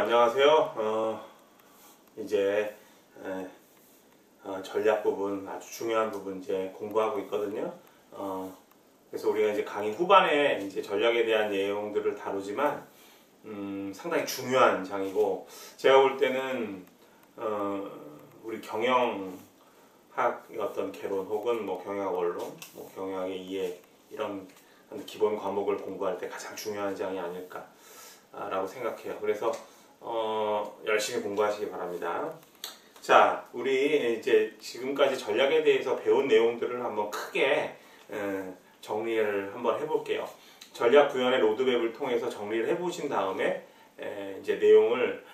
안녕하세요. 이제 전략 부분, 아주 중요한 부분 이제 공부하고 있거든요. 그래서 우리가 이제 강의 후반에 이제 전략에 대한 내용들을 다루지만 상당히 중요한 장이고, 제가 볼 때는 우리 경영학 어떤 개론 혹은 뭐 경영학 원론, 뭐 경영학의 이해, 이런 기본 과목을 공부할 때 가장 중요한 장이 아닐까라고 생각해요. 그래서 열심히 공부하시기 바랍니다. 자, 우리 이제 지금까지 전략에 대해서 배운 내용들을 한번 크게 정리를 한번 해볼게요. 전략 구현의 로드맵을 통해서 정리를 해보신 다음에 이제 내용을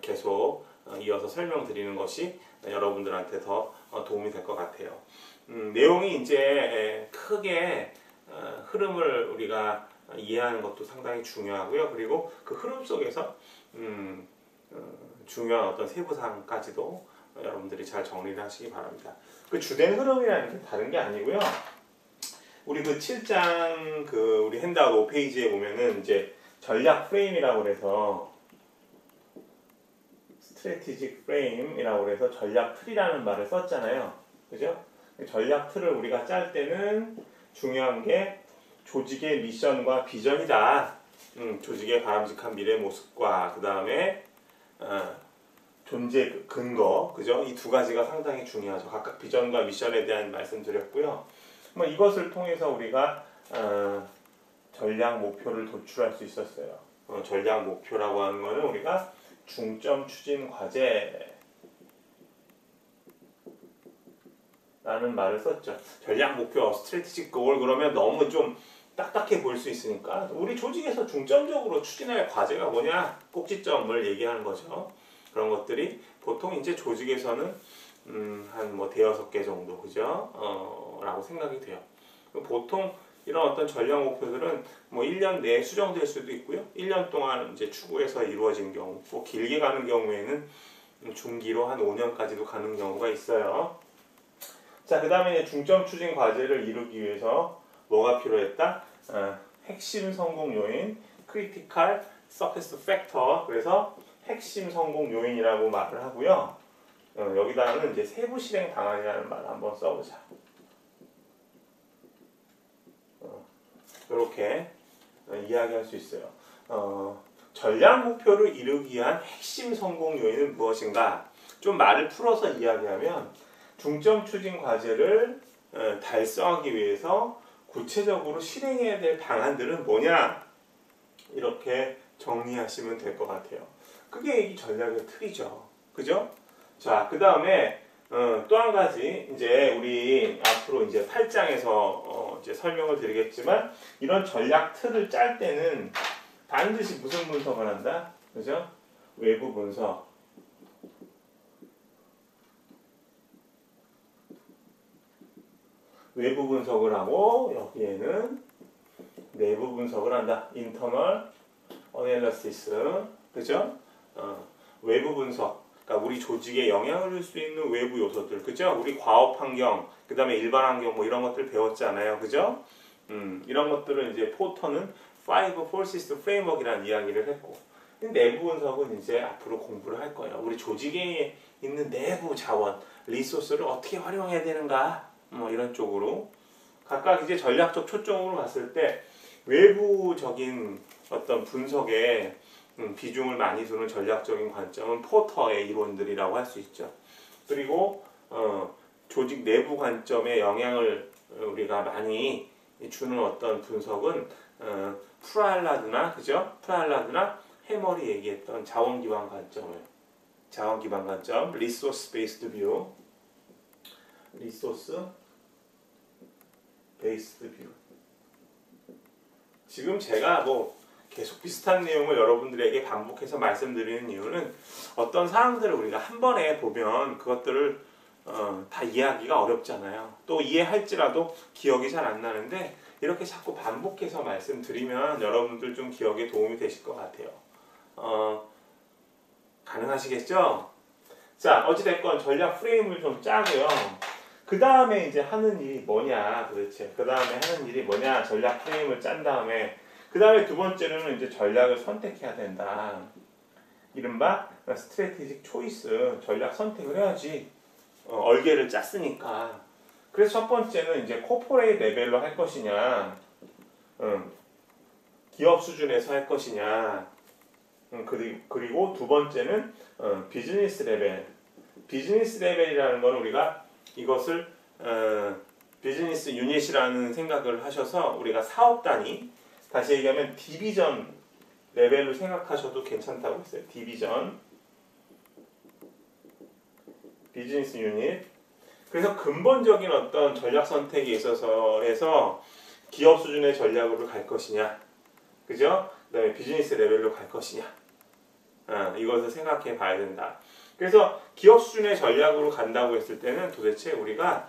계속 이어서 설명드리는 것이 여러분들한테 더 도움이 될 것 같아요. 내용이 이제 크게 흐름을 우리가 이해하는 것도 상당히 중요하고요. 그리고 그 흐름 속에서 중요한 어떤 세부사항까지도 여러분들이 잘 정리를 하시기 바랍니다. 그 주된 흐름이라는 게 다른 게 아니고요. 우리 그 7장 우리 핸드아웃 5페이지에 보면은 이제 전략 프레임이라고 해서 스트래티직 프레임이라고 해서 전략 틀이라는 말을 썼잖아요. 그죠? 전략 틀을 우리가 짤 때는 중요한 게 조직의 미션과 비전이다. 조직의 바람직한 미래 모습과 그 다음에 존재 근거, 그죠? 이 두 가지가 상당히 중요하죠. 각각 비전과 미션에 대한 말씀드렸고요. 뭐 이것을 통해서 우리가 전략 목표를 도출할 수 있었어요. 전략 목표라고 하는 거는 우리가 중점 추진 과제 라는 말을 썼죠. 전략 목표, 스트래티직 골 그러면 너무 좀 딱딱해 보일 수 있으니까 우리 조직에서 중점적으로 추진할 과제가 뭐냐, 꼭지점을 얘기하는 거죠. 그런 것들이 보통 이제 조직에서는 한 뭐 대여섯 개 정도, 그죠? 라고 생각이 돼요. 보통 이런 어떤 전략 목표들은 뭐 1년 내에 수정될 수도 있고요. 1년 동안 이제 추구해서 이루어진 경우, 뭐 길게 가는 경우에는 중기로 한 5년까지도 가는 경우가 있어요. 자, 그 다음에 중점 추진 과제를 이루기 위해서 뭐가 필요했다? 핵심 성공 요인, critical success factor. 그래서 핵심 성공 요인이라고 말을 하고요. 여기다가는 이제 세부 실행 방안이라는 말을 한번 써보자. 이렇게 이야기할 수 있어요. 전략 목표를 이루기 위한 핵심 성공 요인은 무엇인가? 좀 말을 풀어서 이야기하면 중점 추진 과제를 달성하기 위해서 구체적으로 실행해야 될 방안들은 뭐냐? 이렇게 정리하시면 될 것 같아요. 그게 이 전략의 틀이죠. 그죠? 자, 그 다음에 또 한 가지 이제 우리 앞으로 이제 8장에서 이제 설명을 드리겠지만, 이런 전략 틀을 짤 때는 반드시 무슨 분석을 한다? 그죠? 외부 분석. 외부 분석을 하고 여기에는 내부 분석을 한다. internal analysis. 그죠? 외부 분석. 그러니까 우리 조직에 영향을 줄 수 있는 외부 요소들. 그죠? 우리 과업 환경, 그 다음에 일반 환경 뭐 이런 것들 배웠잖아요. 그죠? 이런 것들은 이제 포터는 Five Forces Framework이라는 이야기를 했고, 내부 분석은 이제 앞으로 공부를 할 거예요. 우리 조직에 있는 내부 자원, 리소스를 어떻게 활용해야 되는가? 뭐 이런 쪽으로 각각 이제 전략적 초점으로 봤을 때 외부적인 어떤 분석에 비중을 많이 두는 전략적인 관점은 포터의 이론들이라고 할 수 있죠. 그리고 조직 내부 관점에 영향을 우리가 많이 주는 어떤 분석은 프랄라드나, 그죠? 프랄라드나 해머리 얘기했던 자원 기반 관점, 리소스 베이스드 뷰, 리소스 베이스드 뷰. 지금 제가 뭐 계속 비슷한 내용을 여러분들에게 반복해서 말씀드리는 이유는 어떤 사항들을 우리가 한 번에 보면 그것들을 다 이해하기가 어렵잖아요. 또 이해할지라도 기억이 잘 안 나는데, 이렇게 자꾸 반복해서 말씀드리면 여러분들 좀 기억에 도움이 되실 것 같아요. 가능하시겠죠? 자, 어찌됐건 전략 프레임을 좀 짜고요. 그 다음에 이제 하는 일이 뭐냐, 도대체. 그 다음에 하는 일이 뭐냐, 전략 프레임을 짠 다음에. 그 다음에 두 번째로는 이제 전략을 선택해야 된다. 이른바 스트래티직 초이스, 전략 선택을 해야지. 얼개를 짰으니까. 그래서 첫 번째는 이제 코퍼레이트 레벨로 할 것이냐, 기업 수준에서 할 것이냐, 그리고 두 번째는 비즈니스 레벨. 비즈니스 레벨이라는 건 우리가 이것을 비즈니스 유닛이라는 생각을 하셔서 우리가 사업 단위, 다시 얘기하면 디비전 레벨로 생각하셔도 괜찮다고 했어요. 디비전, 비즈니스 유닛. 그래서 근본적인 어떤 전략 선택에 있어서 기업 수준의 전략으로 갈 것이냐, 그죠? 그다음에 비즈니스 레벨로 갈 것이냐, 이것을 생각해 봐야 된다. 그래서 기업 수준의 전략으로 간다고 했을 때는 도대체 우리가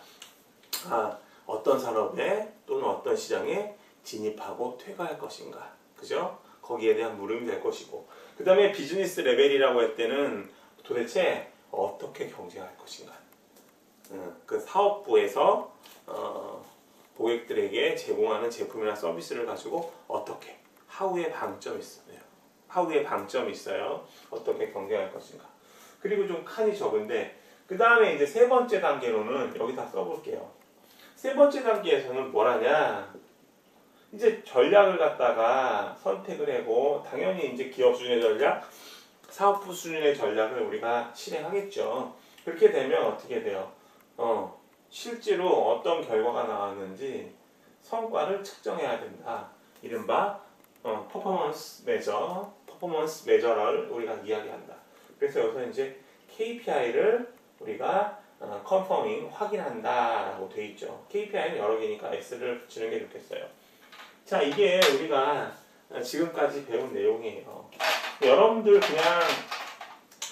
어떤 산업에 또는 어떤 시장에 진입하고 퇴가할 것인가, 그죠? 거기에 대한 물음이 될 것이고, 그 다음에 비즈니스 레벨이라고 할 때는 도대체 어떻게 경쟁할 것인가, 그 사업부에서 고객들에게 제공하는 제품이나 서비스를 가지고 어떻게, 하우의 방점이 있어요. 하우의 방점이 있어요. 어떻게 경쟁할 것인가. 그리고 좀 칸이 적은데, 그 다음에 이제 세 번째 단계로는 여기 다 써볼게요. 세 번째 단계에서는 뭘 하냐, 이제 전략을 갖다가 선택을 하고, 당연히 이제 기업 수준의 전략, 사업부 수준의 전략을 우리가 실행하겠죠. 그렇게 되면 어떻게 돼요? 실제로 어떤 결과가 나왔는지 성과를 측정해야 된다. 이른바 퍼포먼스 메저를 우리가 이야기한다. 그래서 여기서 이제 KPI를 우리가 컨퍼밍, 확인한다라고 돼 있죠. KPI는 여러 개니까 S를 붙이는 게 좋겠어요. 자, 이게 우리가 지금까지 배운 내용이에요. 여러분들 그냥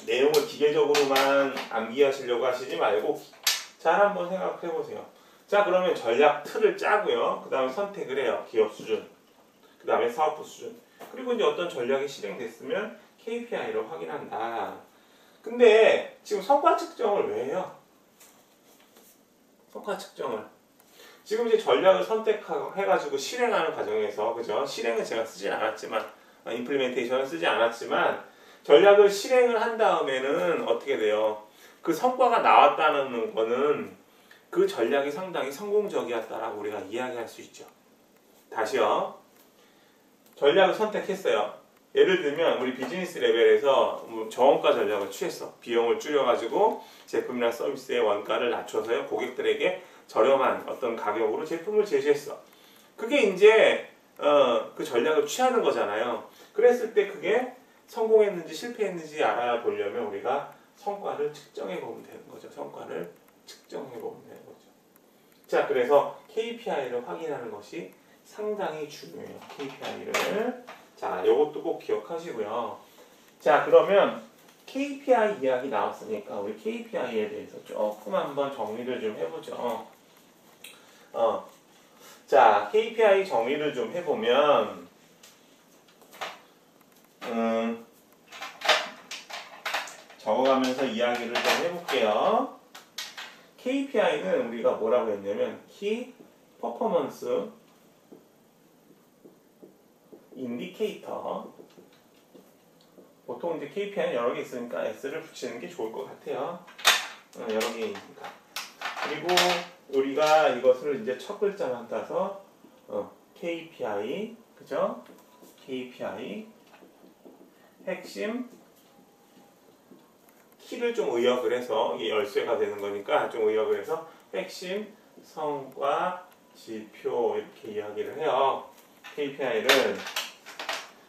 내용을 기계적으로만 암기하시려고 하시지 말고 잘 한번 생각해 보세요. 자, 그러면 전략 틀을 짜고요. 그 다음에 선택을 해요. 기업 수준, 그 다음에 사업부 수준. 그리고 이제 어떤 전략이 실행됐으면 KPI로 확인한다. 근데 지금 성과 측정을 왜 해요? 성과 측정을. 지금 이제 전략을 선택해가지고 실행하는 과정에서, 그죠? 실행은 제가 쓰진 않았지만, 임플리멘테이션을 쓰지 않았지만, 전략을 실행을 한 다음에는 어떻게 돼요? 그 성과가 나왔다는 거는 그 전략이 상당히 성공적이었다라고 우리가 이야기할 수 있죠. 다시요. 전략을 선택했어요. 예를 들면 우리 비즈니스 레벨에서 저원가 전략을 취했어. 비용을 줄여가지고 제품이나 서비스의 원가를 낮춰서요, 고객들에게 저렴한 어떤 가격으로 제품을 제시했어. 그게 이제 그 전략을 취하는 거잖아요. 그랬을 때 그게 성공했는지 실패했는지 알아보려면 우리가 성과를 측정해 보면 되는 거죠. 성과를 측정해 보면 되는 거죠. 자, 그래서 KPI를 확인하는 것이 상당히 중요해요. KPI를. 자, 요것도 꼭 기억하시고요. 자, 그러면 KPI 이야기 나왔으니까 우리 KPI에 대해서 조금 한번 정리를 좀 해보죠. 자, KPI 정리를 좀 해보면, 적어가면서 이야기를 좀 해볼게요. KPI는 우리가 뭐라고 했냐면 Key Performance Indicator. 보통 이제 KPI는 여러 개 있으니까 S를 붙이는 게 좋을 것 같아요. 여러 개이니까. 그리고 우리가 이것을 이제 첫 글자만 따서 KPI, 그죠? KPI 핵심 키를 좀 의역을 해서, 이게 열쇠가 되는 거니까 좀 의역을 해서 핵심 성과 지표 이렇게 이야기를 해요. KPI를.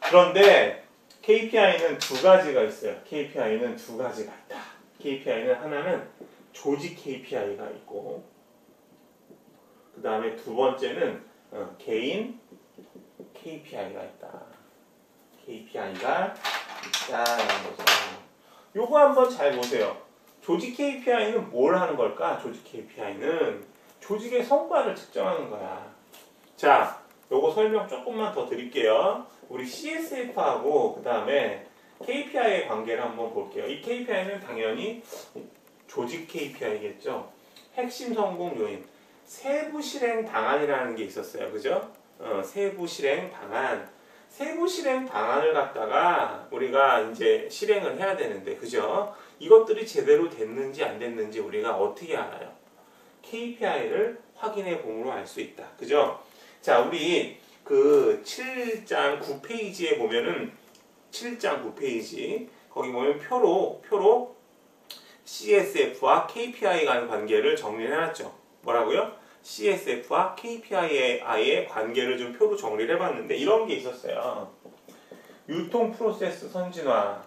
그런데 KPI는 두 가지가 있어요. KPI는 두 가지가 있다. KPI는 하나는 조직 KPI가 있고, 그 다음에 두 번째는 개인 KPI가 있다. KPI가 있다라는 거죠. 요거 한번 잘 보세요. 조직 KPI는 뭘 하는 걸까? 조직 KPI는 조직의 성과를 측정하는 거야. 자, 요거 설명 조금만 더 드릴게요. 우리 CSF하고 그 다음에 KPI의 관계를 한번 볼게요. 이 KPI는 당연히 조직 KPI겠죠. 핵심 성공 요인, 세부 실행 방안이라는 게 있었어요. 그죠? 세부 실행 방안. 세부 실행 방안을 갖다가 우리가 이제 실행을 해야 되는데, 그죠? 이것들이 제대로 됐는지 안 됐는지 우리가 어떻게 알아요? KPI를 확인해 봄으로 알 수 있다. 그죠? 자, 우리 그 7장 9페이지에 보면은 7장 9페이지 거기 보면 표로 CSF와 KPI 간 관계를 정리해 놨죠. 뭐라고요? CSF와 KPI의 관계를 좀 표로 정리를 해봤는데 이런 게 있었어요. 유통 프로세스 선진화.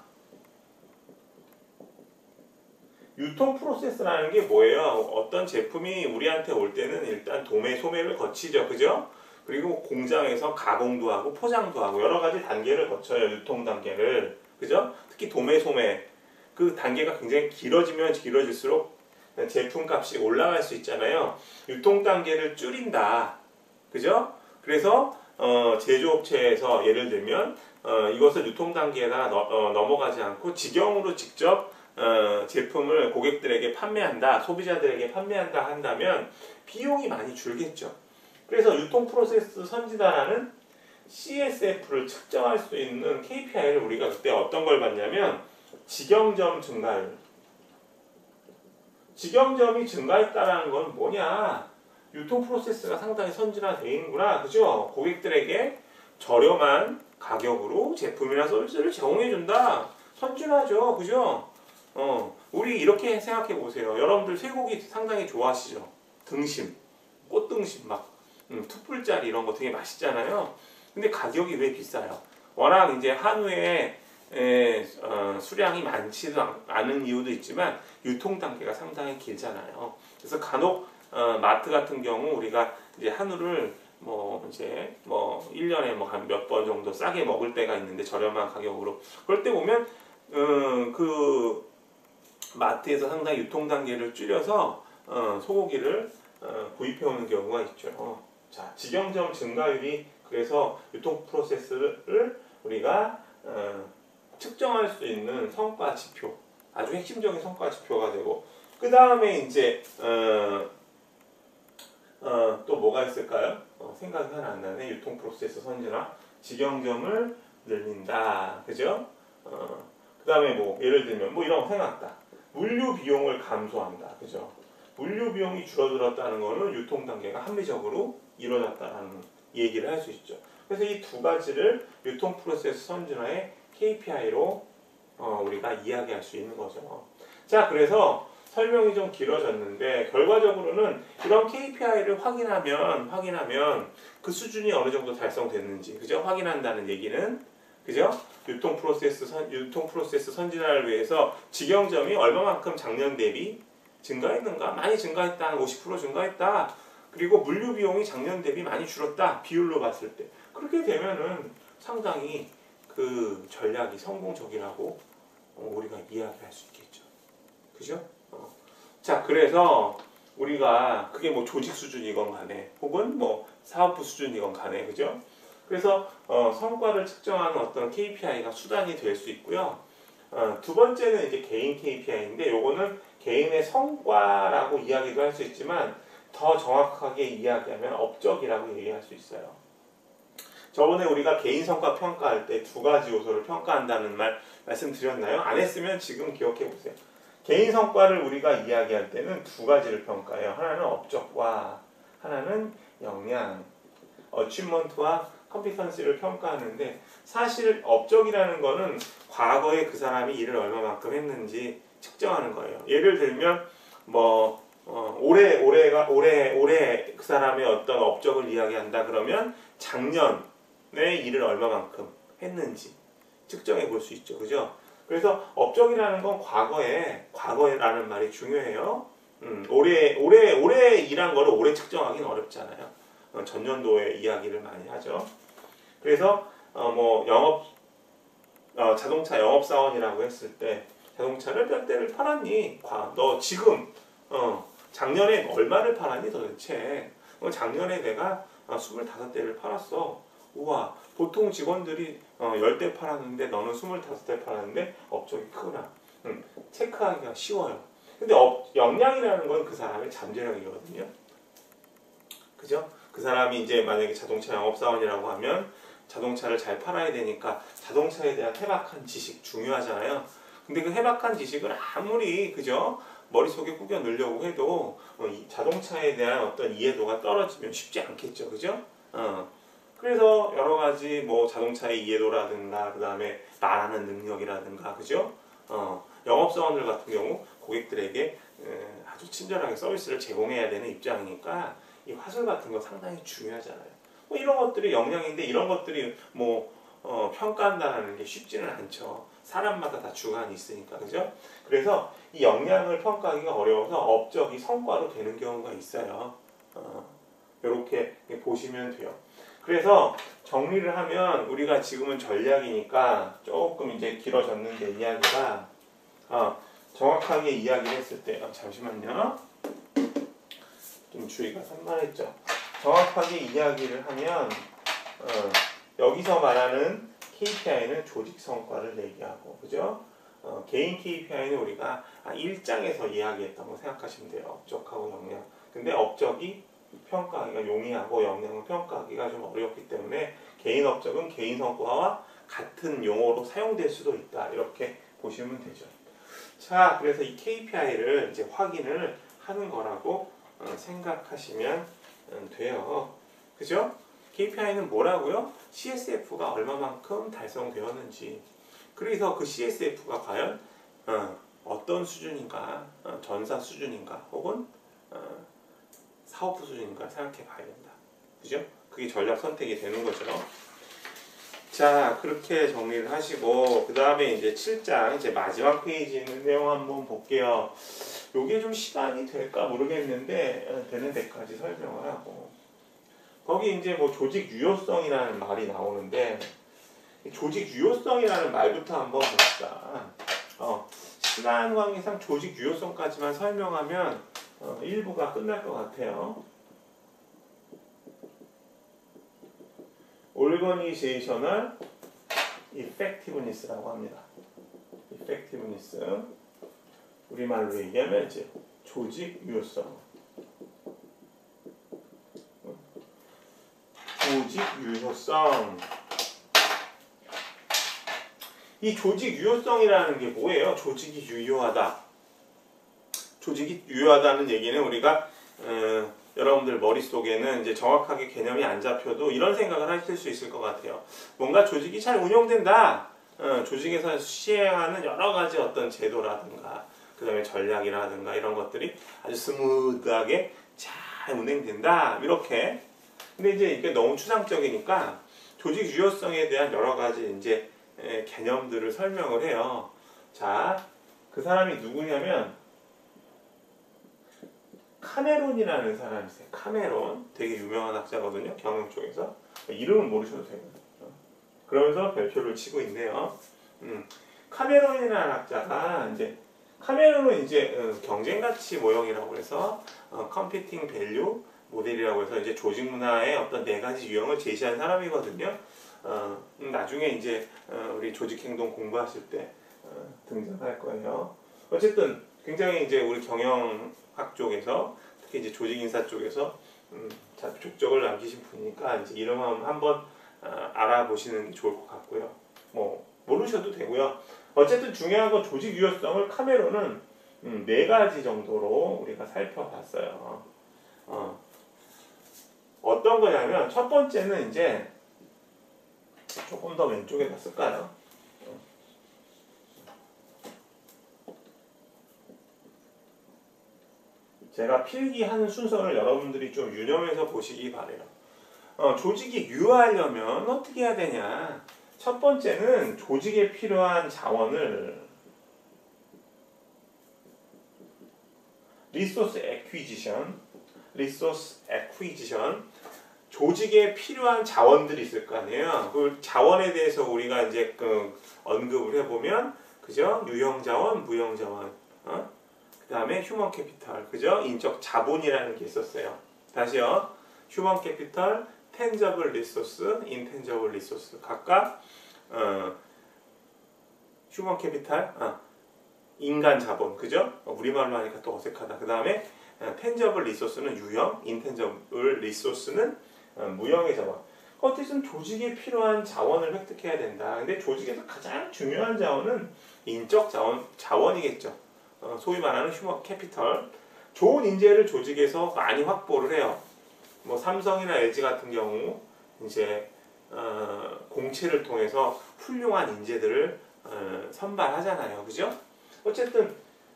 유통 프로세스라는 게 뭐예요? 어떤 제품이 우리한테 올 때는 일단 도매, 소매를 거치죠. 그죠? 그리고 공장에서 가공도 하고 포장도 하고 여러 가지 단계를 거쳐요. 유통 단계를. 그죠? 특히 도매, 소매. 그 단계가 굉장히 길어지면 길어질수록 제품 값이 올라갈 수 있잖아요. 유통 단계를 줄인다. 그죠? 그래서 제조업체에서 예를 들면 이것을 유통 단계에다 넘어가지 않고 직영으로 직접 제품을 고객들에게 판매한다, 소비자들에게 판매한다 한다면 비용이 많이 줄겠죠. 그래서 유통 프로세스 선진화라는 CSF를 측정할 수 있는 KPI를 우리가 그때 어떤 걸 봤냐면 직영점 증가율. 직영점이 증가했다는 건 뭐냐? 유통 프로세스가 상당히 선진화되어 있는구나. 그죠? 고객들에게 저렴한 가격으로 제품이나 서비스를 제공해준다. 선진화죠. 그죠? 우리 이렇게 생각해 보세요. 여러분들 쇠고기 상당히 좋아하시죠? 등심, 꽃등심 막 툭불짜리 이런 거 되게 맛있잖아요. 근데 가격이 왜 비싸요? 워낙 이제 한우에 수량이 많지도 않은 이유도 있지만 유통 단계가 상당히 길잖아요. 그래서 간혹 마트 같은 경우 우리가 이제 한우를 이제 1년에 한 몇 번 정도 싸게 먹을 때가 있는데 저렴한 가격으로 그럴 때 보면 그 마트에서 상당히 유통 단계를 줄여서 소고기를 구입해 오는 경우가 있죠. 자, 직영점 증가율이 그래서 유통 프로세스를 우리가 측정할 수 있는 성과 지표, 아주 핵심적인 성과 지표가 되고, 그 다음에 이제 또 뭐가 있을까요? 생각이 하나 안 나네. 유통 프로세스 선진화, 직영점을 늘린다, 그죠? 그 다음에 예를 들면 이런 거 생각났다. 물류 비용을 감소한다, 그죠? 물류 비용이 줄어들었다는 거는 유통 단계가 합리적으로 이루어졌다는 얘기를 할 수 있죠. 그래서 이 두 가지를 유통 프로세스 선진화의 KPI로 우리가 이야기할 수 있는 거죠. 자, 그래서 설명이 좀 길어졌는데 결과적으로는 이런 KPI를 확인하면 그 수준이 어느 정도 달성됐는지, 그죠? 확인한다는 얘기는, 그죠? 유통 프로세스 선진화를 위해서 직영점이 얼마만큼 작년 대비 증가했는가? 많이 증가했다. 한 50% 증가했다. 그리고 물류 비용이 작년 대비 많이 줄었다. 비율로 봤을 때. 그렇게 되면은 상당히 그 전략이 성공적이라고 우리가 이야기할 수 있겠죠. 그죠? 자, 그래서 우리가 그게 조직 수준이건 간에 혹은 사업부 수준이건 간에, 그죠? 그래서 성과를 측정하는 어떤 KPI가 수단이 될 수 있고요. 두 번째는 이제 개인 KPI인데 요거는 개인의 성과라고 이야기도 할 수 있지만 더 정확하게 이야기하면 업적이라고 얘기할 수 있어요. 저번에 우리가 개인 성과 평가할 때 두 가지 요소를 평가한다는 말씀드렸나요? 안 했으면 지금 기억해 보세요. 개인 성과를 우리가 이야기할 때는 두 가지를 평가해요. 하나는 업적과 하나는 역량, 어치먼트와 컴피턴시를 평가하는데 사실 업적이라는 거는 과거에 그 사람이 일을 얼마만큼 했는지 측정하는 거예요. 예를 들면 올해 그 사람의 어떤 업적을 이야기한다 그러면 작년에 일을 얼마만큼 했는지 측정해 볼 수 있죠. 그죠? 그래서 업적이라는 건 과거에라는 말이 중요해요. 올해 일한 거를 올해 측정하기는 어렵잖아요. 전년도에 이야기를 많이 하죠. 그래서 자동차 영업사원이라고 했을 때 자동차를 몇 대를 팔았니? 너 지금 작년에 얼마를 팔았니 도대체? 작년에 내가 25대를 팔았어. 우와, 보통 직원들이 10대 팔았는데 너는 25대 팔았는데 업적이 크구나. 체크하기가 쉬워요. 근데 역량이라는 건 그 사람의 잠재력이거든요. 그죠? 그 사람이 이제 만약에 자동차 영업사원이라고 하면 자동차를 잘 팔아야 되니까 자동차에 대한 해박한 지식 중요하잖아요. 근데 그 해박한 지식을 아무리 그죠? 머릿속에 꾸겨 넣으려고 해도 이 자동차에 대한 어떤 이해도가 떨어지면 쉽지 않겠죠. 그죠? 그래서 여러 가지 뭐 자동차의 이해도라든가 그 다음에 말하는 능력이라든가 그죠? 영업사원들 같은 경우 고객들에게 아주 친절하게 서비스를 제공해야 되는 입장이니까 이 화술 같은 거 상당히 중요하잖아요. 뭐 이런 것들이 역량인데 이런 것들이 뭐 평가한다는 게 쉽지는 않죠. 사람마다 다 주관이 있으니까 그죠? 그래서 이 역량을 평가하기가 어려워서 업적이 성과로 되는 경우가 있어요. 이렇게 보시면 돼요. 그래서 정리를 하면 우리가 지금은 전략이니까 조금 이제 길어졌는데 이야기가 정확하게 이야기를 했을 때 잠시만요. 좀 주의가 산만했죠. 정확하게 이야기를 하면 여기서 말하는 KPI는 조직 성과를 얘기하고 그죠? 개인 KPI는 우리가 1장에서 이야기했던 거 생각하시면 돼요. 업적하고 역량. 근데 업적이 평가하기가 용이하고 역량은 평가하기가 좀 어렵기 때문에 개인 업적은 개인 성과와 같은 용어로 사용될 수도 있다. 이렇게 보시면 되죠. 자, 그래서 이 KPI를 이제 확인을 하는 거라고 생각하시면 돼요. 그죠? KPI는 뭐라고요? CSF가 얼마만큼 달성되었는지. 그래서 그 CSF가 과연 어떤 수준인가, 전사 수준인가, 혹은 사업부 수준인가 생각해 봐야 된다. 그죠? 그게 전략 선택이 되는 거죠. 자, 그렇게 정리를 하시고, 그 다음에 이제 7장, 이제 마지막 페이지 있는 내용 한번 볼게요. 요게 좀 시간이 될까 모르겠는데, 되는 데까지 설명을 하고. 거기 이제 뭐 조직 유효성이라는 말이 나오는데, 조직 유효성이라는 말부터 한번 봅시다. 시간 관계상 조직 유효성까지만 설명하면 1부가 끝날 것 같아요. Organizational Effectiveness라고 합니다. Effectiveness. 우리말로 얘기하면 이제 조직 유효성. 조직 유효성. 이 조직 유효성이라는 게 뭐예요? 조직이 유효하다. 조직이 유효하다는 얘기는 우리가 여러분들 머릿속에는 이제 정확하게 개념이 안 잡혀도 이런 생각을 하실 수 있을 것 같아요. 뭔가 조직이 잘 운영된다. 조직에서 시행하는 여러 가지 어떤 제도라든가 그 다음에 전략이라든가 이런 것들이 아주 스무드하게 잘 운행된다. 이렇게. 근데 이제 이게 너무 추상적이니까 조직 유효성에 대한 여러 가지 이제 개념들을 설명을 해요. 자, 그 사람이 누구냐면 카메론이라는 사람이 있어요. 카메론. 되게 유명한 학자거든요. 경영 쪽에서. 이름은 모르셔도 되거든요. 그러면서 별표를 치고 있네요. 카메론이라는 학자가 이제 카메론은 이제 경쟁 가치 모형이라고 해서 컴피팅 밸류 모델이라고 해서 이제 조직 문화의 어떤 4가지 유형을 제시한 사람이거든요. 나중에 이제 우리 조직 행동 공부하실 때 등장할 거예요. 어쨌든 굉장히 이제 우리 경영학 쪽에서 특히 이제 조직 인사 쪽에서 족적을 남기신 분이니까 이제 이름 한번 알아보시는 게 좋을 것 같고요. 뭐 모르셔도 되고요. 어쨌든 중요한 건 조직 유효성을 카메론은 4가지 정도로 우리가 살펴봤어요. 어떤 거냐면 첫 번째는 이제 조금 더 왼쪽에다 쓸까요? 제가 필기하는 순서를 여러분들이 좀 유념해서 보시기 바래요. 조직이 유효하려면 어떻게 해야 되냐? 첫 번째는 조직에 필요한 자원을 리소스 애퀴지션 조직에 필요한 자원들이 있을 거 아니에요. 그 자원에 대해서 우리가 이제 언급을 해보면 그죠? 유형 자원, 무형 자원, 그 다음에 휴먼 캐피털, 그죠? 인적 자본이라는 게 있었어요. 다시요. 휴먼 캐피털, 텐저블 리소스, 인텐저블 리소스 각각 휴먼 캐피탈, 인간 자본, 그죠? 우리말로 하니까 또 어색하다. 그 다음에 텐저블 리소스는 유형, 인텐저블 리소스는 무형의 자본. 어쨌든 조직에 필요한 자원을 획득해야 된다. 근데 조직에서 가장 중요한 자원은 인적 자원이겠죠. 소위 말하는 휴먼 캐피털. 좋은 인재를 조직에서 많이 확보를 해요. 뭐 삼성이나 LG 같은 경우 이제 공채를 통해서 훌륭한 인재들을 선발하잖아요. 그죠? 어쨌든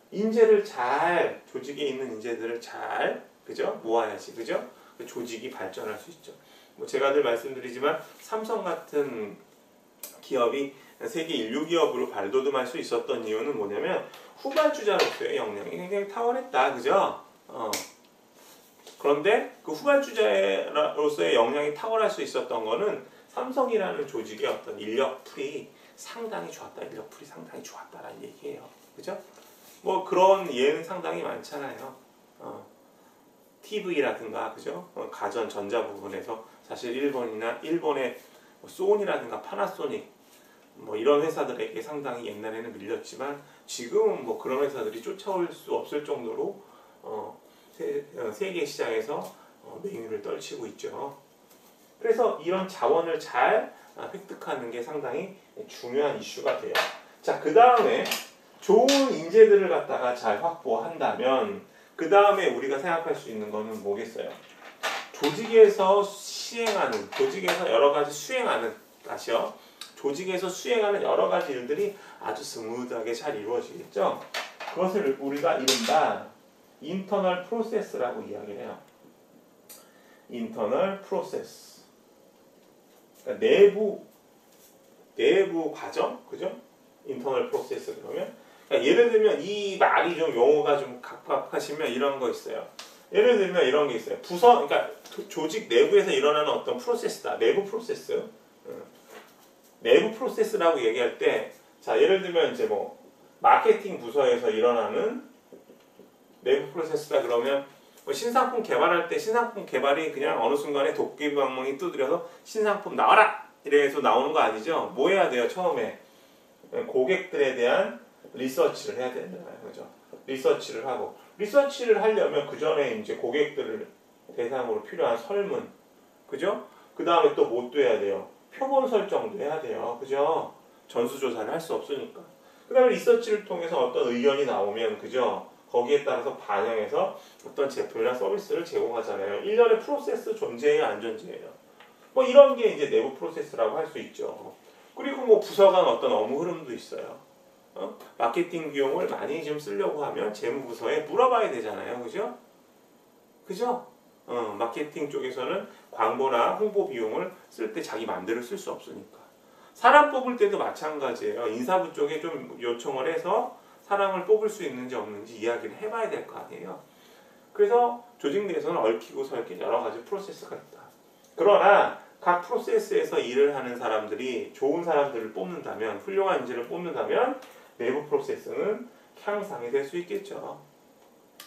인재를 잘 조직에 있는 인재들을 잘 그죠? 모아야지. 그죠? 조직이 발전할 수 있죠. 뭐 제가 늘 말씀드리지만 삼성 같은 기업이 세계 인류 기업으로 발돋움할 수 있었던 이유는 뭐냐면 후발주자로서의 역량이 굉장히 탁월했다. 그죠? 그런데 그 후발주자로서의 역량이 탁월할 수 있었던 거는 삼성이라는 조직의 어떤 인력풀이 상당히 좋았다. 인력풀이 상당히 좋았다라는 얘기예요. 그죠? 뭐 그런 예는 상당히 많잖아요. TV라든가 그죠? 가전 전자 부분에서 사실 일본의 소니라든가 파나소닉 뭐 이런 회사들에게 상당히 옛날에는 밀렸지만 지금은 뭐 그런 회사들이 쫓아올 수 없을 정도로 세계 시장에서 맹위를 떨치고 있죠. 그래서 이런 자원을 잘 획득하는 게 상당히 중요한 이슈가 돼요. 자, 그 다음에 좋은 인재들을 갖다가 잘 확보한다면 그 다음에 우리가 생각할 수 있는 거는 뭐겠어요? 조직에서 여러 가지 수행하는 여러 가지 일들이 아주 스무드하게 잘 이루어지겠죠? 그것을 우리가 이른바 인터널 프로세스라고 이야기를 해요. 인터널 프로세스. 그러니까 내부 과정, 그죠? 인터널 프로세스 그러면 그러니까 예를 들면 이 말이 좀 용어가 좀 각박하시면 이런 거 있어요. 예를 들면 이런 게 있어요. 그러니까 조직 내부에서 일어나는 어떤 프로세스다. 내부 프로세스. 내부 프로세스라고 얘기할 때, 자, 예를 들면 이제 뭐 마케팅 부서에서 일어나는 내부 프로세스다 그러면 뭐 신상품 개발할 때 신상품 개발이 그냥 어느 순간에 도끼방망이 두드려서 신상품 나와라! 이래서 나오는 거 아니죠? 뭐 해야 돼요, 처음에? 고객들에 대한 리서치를 해야 된잖아요. 그죠? 리서치를 하고. 리서치를 하려면 그 전에 이제 고객들을 대상으로 필요한 설문. 그죠? 그 다음에 또 뭐 또 해야 돼요? 표본 설정도 해야 돼요. 그죠? 전수조사를 할 수 없으니까. 그 다음에 리서치를 통해서 어떤 의견이 나오면, 그죠? 거기에 따라서 반영해서 어떤 제품이나 서비스를 제공하잖아요. 일련의 프로세스 존재해요, 안 존재해요? 뭐 이런 게 이제 내부 프로세스라고 할 수 있죠. 그리고 뭐 부서 간 어떤 업무 흐름도 있어요. 마케팅 비용을 많이 좀 쓰려고 하면 재무부서에 물어봐야 되잖아요. 그죠? 그죠? 마케팅 쪽에서는 광고나 홍보 비용을 쓸 때 자기 맘대로 쓸 수 없으니까. 사람 뽑을 때도 마찬가지예요. 인사부 쪽에 좀 요청을 해서 사람을 뽑을 수 있는지 없는지 이야기를 해봐야 될 거 아니에요. 그래서 조직 내에서는 얽히고 설킨 여러 가지 프로세스가 있다. 그러나 각 프로세스에서 일을 하는 사람들이 좋은 사람들을 뽑는다면, 훌륭한 인재를 뽑는다면 내부 프로세스는 향상이 될 수 있겠죠.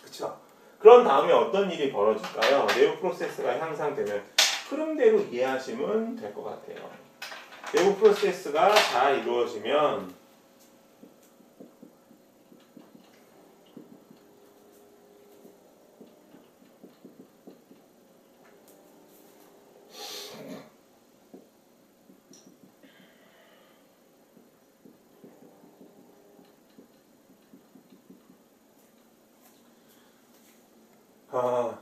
그렇죠? 그런 다음에 어떤 일이 벌어질까요? 내부 프로세스가 향상되면 흐름대로 이해하시면 될 것 같아요. 내부 프로세스가 잘 이루어지면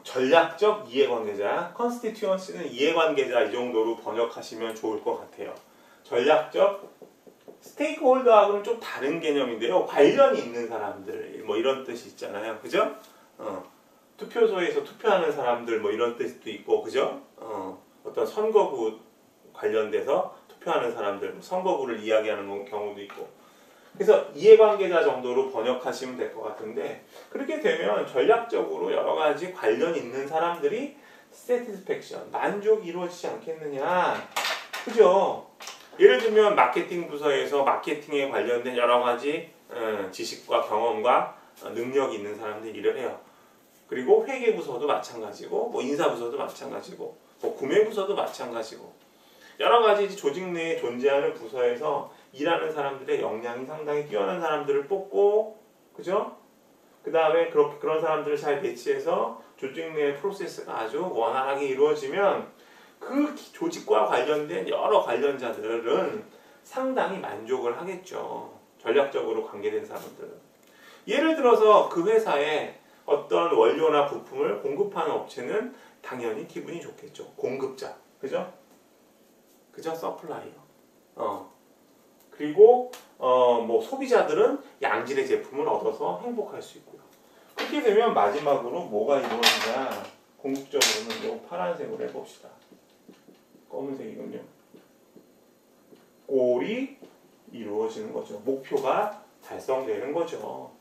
전략적 이해관계자, constituency는 이해관계자 이 정도로 번역하시면 좋을 것 같아요. 전략적 스테이크홀더하고는 좀 다른 개념인데요. 관련이 있는 사람들 뭐 이런 뜻이 있잖아요. 그죠? 투표소에서 투표하는 사람들 뭐 이런 뜻도 있고, 그죠? 어떤 선거구 관련돼서 투표하는 사람들, 선거구를 이야기하는 경우도 있고. 그래서 이해관계자 정도로 번역하시면 될 것 같은데, 그렇게 되면 전략적으로 여러 가지 관련 있는 사람들이 satisfaction, 만족이 이루어지지 않겠느냐. 그죠? 예를 들면 마케팅 부서에서 마케팅에 관련된 여러 가지 지식과 경험과 능력이 있는 사람들이 일을 해요. 그리고 회계부서도 마찬가지고, 뭐 인사부서도 마찬가지고, 뭐 구매부서도 마찬가지고, 여러 가지 조직 내에 존재하는 부서에서 일하는 사람들의 역량이 상당히 뛰어난 사람들을 뽑고, 그죠? 그 다음에 그런 사람들을 잘 배치해서 조직 내의 프로세스가 아주 원활하게 이루어지면 그 조직과 관련된 여러 관련자들은 상당히 만족을 하겠죠. 전략적으로 관계된 사람들은. 예를 들어서 그 회사에 어떤 원료나 부품을 공급하는 업체는 당연히 기분이 좋겠죠. 공급자. 그죠? 그죠? 서플라이어. 그리고 뭐 소비자들은 양질의 제품을 얻어서 행복할 수 있고요. 그렇게 되면 마지막으로 뭐가 이루어지냐? 궁극적으로는 이 파란색으로 해봅시다. 검은색이군요. 꼴이 이루어지는 거죠. 목표가 달성되는 거죠.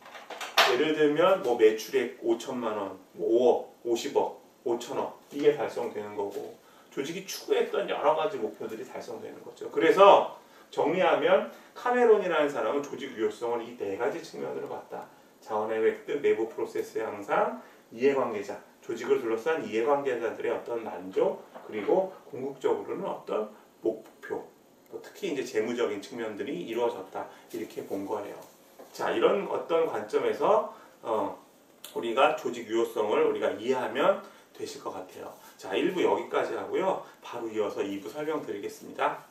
예를 들면 뭐 매출액 5천만 원, 5억, 50억, 5천억 이게 달성되는 거고 조직이 추구했던 여러 가지 목표들이 달성되는 거죠. 그래서 정리하면 카메론이라는 사람은 조직 유효성을 이 네 가지 측면으로 봤다. 자원의 획득, 내부 프로세스 향상, 이해관계자, 조직을 둘러싼 이해관계자들의 어떤 만족, 그리고 궁극적으로는 어떤 목표, 특히 이제 재무적인 측면들이 이루어졌다. 이렇게 본 거예요. 자, 이런 어떤 관점에서 우리가 조직 유효성을 우리가 이해하면 되실 것 같아요. 자, 1부 여기까지 하고요. 바로 이어서 2부 설명드리겠습니다.